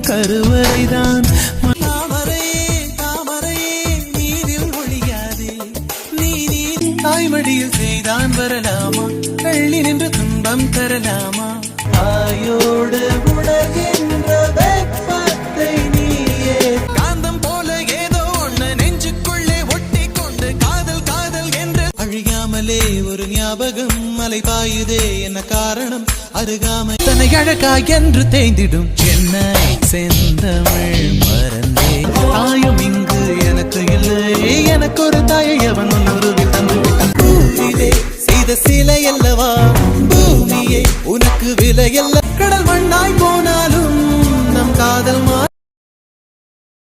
கருவறைதான். தாய்மடியில் செய்தான் வரலாமா, கள்ளி நின்று துன்பம் தரலாமா? ஆயோடு உணர்கின்ற வெப்பத்தை நீயே காந்தம் போல ஏதோ ஒண்ணு நெஞ்சுக்குள்ளே ஒட்டி கொண்டு காதல் காதல் என்று அழியாமலே ஒரு ஞாபகம் மலை பாயுதே. என்ன காரணம் அருகாமை தன்னை அழகா என்று தேய்ந்திடும் சென்னை செந்தமிழ் மர